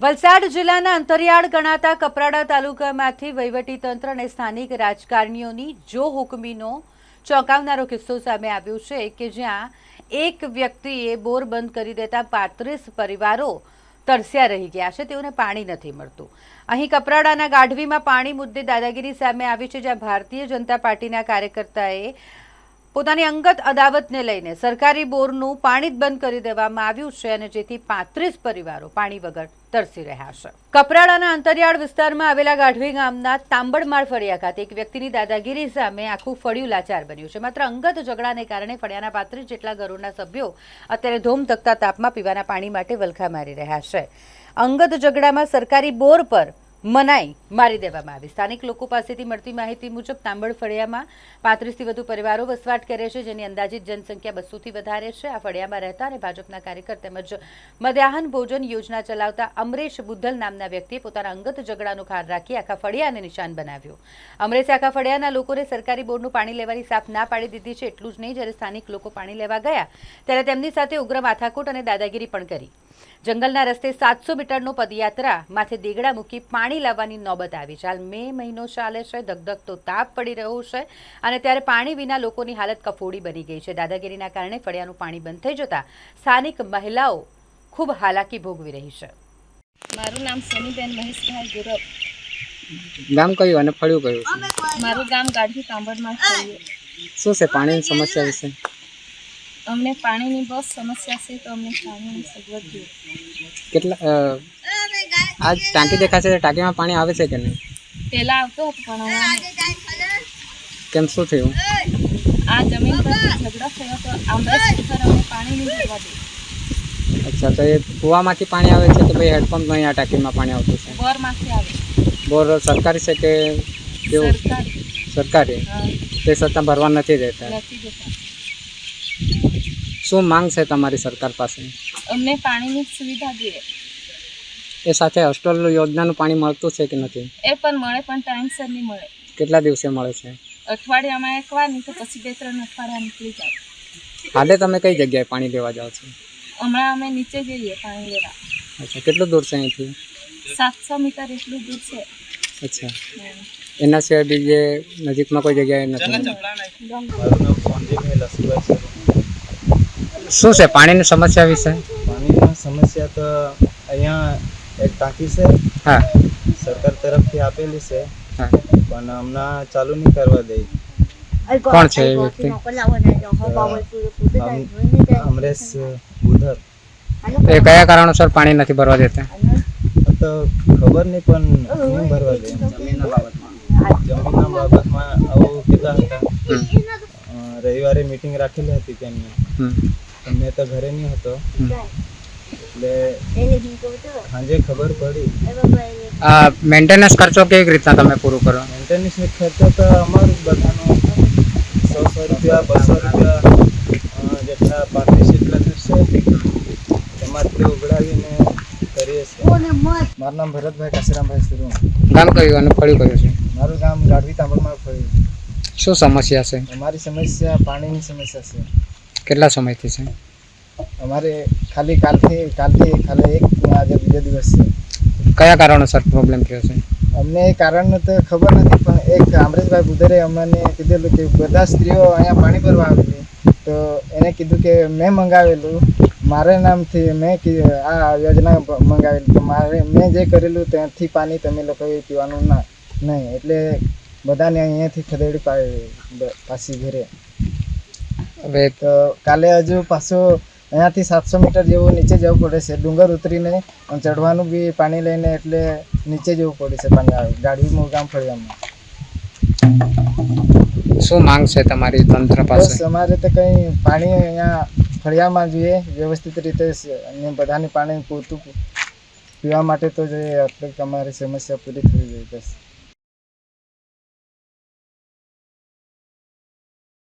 વલસાડ જિલ્લાના અંતરિયાળ ગણાતા કપરાડા તાલુકામાંથી વહીવટીતંત્ર અને સ્થાનિક રાજકારણીઓની જો હુકમીનો ચોંકાવનારો કિસ્સો સામે આવ્યો છે કે જ્યાં એક વ્યક્તિએ બોર બંધ કરી દેતા 35 પરિવારો તરસ્યા રહી ગયા છે, તેઓને પાણી નથી મળતું। અહીં કપરાડાના ગાઢવીમાં પાણી મુદ્દે દાદાગીરી સામે આવી છે, જ્યાં ભારતીય જનતા પાર્ટીના કાર્યકર્તાએ પોતાની અંગત અદાવતને લઈને સરકારી બોરનું પાણી જ બંધ કરી દેવામાં આવ્યું છે અને જેથી 35 પરિવારો પાણી વગર તરસી રહ્યા છે। કપરાડાના અંતરિયાળ વિસ્તારમાં આવેલા ગાઢવી ગામના તાંબડમાળ ફળિયા ખાતે એક વ્યક્તિની દાદાગીરી સામે આખું ફળિયું લાચાર બન્યું છે। માત્ર અંગત ઝઘડાને કારણે ફળિયાના 35 જેટલા ઘરોના સભ્યો અત્યારે ધોમધકતા તાપમાં પીવાના પાણી માટે વલખા મારી રહ્યા છે। અંગત ઝઘડામાં સરકારી બોર પર મનાઈ મારી દેવામાં આવી। સ્થાનિક લોકો પાસેથી મળતી માહિતી મુજબ તાંબડ ફળિયામાં 35થી વધુ પરિવારો વસવાટ કરે છે, જેની અંદાજિત જનસંખ્યા 200થી વધારે છે। આ ફળિયામાં રહેતા અને ભાજપના કાર્યકર તેમજ મધ્યાહન ભોજન યોજના ચલાવતા અમરેશ બુદ્ધલ નામના વ્યક્તિએ પોતાના અંગત ઝઘડાનો ખાર રાખી આખા ફળિયાને નિશાન બનાવ્યો। અમરેશે આખા ફળિયાના લોકોને સરકારી બોરનું પાણી લેવાની સાફ ના પાડી દીધી છે। એટલું જ નહીં, જ્યારે સ્થાનિક લોકો પાણી લેવા ગયા ત્યારે તેમની સાથે ઉગ્ર માથાકૂટ અને દાદાગીરી પણ કરી। જંગલના રસ્તે 700 મીટરનો પદયાત્રા માથે દેગડા મૂકી પાણી લાવવાની નોબત આવી છે। હાલ મે મહિનો ચાલે છે, ધગધગતો તાપ પડી રહ્યો છે અને ત્યારે પાણી વિના લોકોની હાલત કફોડી બની ગઈ છે। દાદાગીરીના કારણે ફળિયાનું પાણી બંધ થઈ જતા સ્થાનિક મહિલાઓ ખૂબ હાલાકી ભોગવી રહી છે। મારું નામ સનીબેન મહેશભાઈ ગુરવ। ગામ કયું અને ફળિયું કયું છે? મારું ગામ ગાઢવી તાંબડમાળ ફળિયું। શું છે પાણીની સમસ્યા વિશે? અમને પાણીની બહુ સમસ્યા છે, તો અમને પાણીની સગવડ જોઈએ। કેટલા આ ટાંકી દેખાશે, ટાંકીમાં પાણી આવે છે કે નહીં? પહેલાં આવતો હતો, પણ હવે કેમ, શું થયું? આ જમીન પર ઝઘડો થયો તો આંબરેશ પર અમને પાણી નહીં ભરવા દે। અચ્છા, તો એ કૂવામાંથી પાણી આવે છે કે ભાઈ હેડપંપ નહીં આ ટાંકીમાં પાણી આવતું છે? બોરમાંથી આવે। બોર સરકારી છે કે કેવું? સરકારી। સરકારી તે છતાં ભરવા નથી દેતા? નથી દેતા। શું માંગ છે તમારી સરકાર પાસે? અમને પાણીની સુવિધા જોઈએ। એ સાથે હોસ્ટેલ યોજનાનું પાણી મળતું છે કે નથી? એ પણ મળે, પણ ટાઈમસર નહીં મળે। કેટલા દિવસે મળે છે? અઠવાડિયામાં એકવાર, નહીં તો પછી 2-3 અઠવાડિયા નીકળી જાય। હાલે તમે કઈ જગ્યાએ પાણી લેવા જાઓ છો? હમણાં અમે નીચે જઈએ પાણી લેવા। અચ્છા, કેટલું દૂર છે અહીંથી? 700 મીટર એટલું દૂર છે। અચ્છા, એના સિવાય બીજે નજીકમાં કોઈ જગ્યાએ નથી? શું છે પાણીની સમસ્યા વિશે? પાણીની સમસ્યા તો અહીંયા એક ટાંકી છે, હા, સરકાર તરફથી આપેલી છે, હા, પણ હમણાં ચાલુ નહીં કરવા દે। કોણ છે એ વ્યક્તિ? અમરેશ બુદ્ધર। એ કયા કારણોસર પાણી નથી ભરવા દેતા? તો ખબર નહીં, પણ નહીં ભરવા દે। જમીનના બાબતમાં આવું કીધા હતા। રવિવારે મીટિંગ રાખેલી હતી તેમની, મેં તો ઘરે નહીં હતો, એટલે સાંજે ખબર પડી। આ મેન્ટેનન્સ ખર્ચો કેવી રીતના તમે પૂરું કરો? મેન્ટેનન્સ ખર્ચો તો અમારું બધાનો 100 રૂપિયા 200 રૂપિયા જેટલા 35 જેટલા થશે, એમાંથી ઉઘડાવીને કરીએ છીએ। મારું નામ ભરતભાઈ કાશીરામભાઈ સુરુ। ગામ કયું અને ફળિયું કયું છે? મારું ગામ ગાઢવી તાંબડમાળ ફળિયું। શું સમસ્યા છે? અમારી સમસ્યા પાણીની સમસ્યા છે। કેટલા સમયથી છે? અમારે ખાલી કાલથી ખાલી આજે બીજો દિવસ છે। કયા કારણોસર પ્રોબ્લેમ થયો છે? અમને એ કારણનું તો ખબર નથી, પણ એક અમરેશભાઈ બુદ્ધરે અમને કીધેલું કે બધા સ્ત્રીઓ અહીંયા પાણી ભરવા આવેલી, તો એને કીધું કે મેં મંગાવેલું, મારા નામથી મેં આ યોજના મંગાવેલી, તો મેં જે કરેલું ત્યાંથી પાણી તમે લોકોએ પીવાનું નહીં, એટલે બધાને અહીંયાથી ખદેડી પાછી ઘરે। હવે તો કાલે હજુ પાછું અહીંયાથી 700 મીટર જેવું નીચે જવું પડે છે, ડુંગર ઉતરીને ચડવાનું બી પાણી લઈને, એટલે નીચે જવું પડે છે પાણી ગાઢવી ગામ ફળિયામાં। શું માંગ છે તમારી તંત્ર પાસે? બસ અમારે તો કંઈ પાણી અહીંયા ફળિયામાં જોઈએ વ્યવસ્થિત રીતે, અને બધાને પાણી પૂરતું પીવા માટે તો જોઈએ, એટલે અમારી સમસ્યા પૂરી થવી જોઈએ બસ।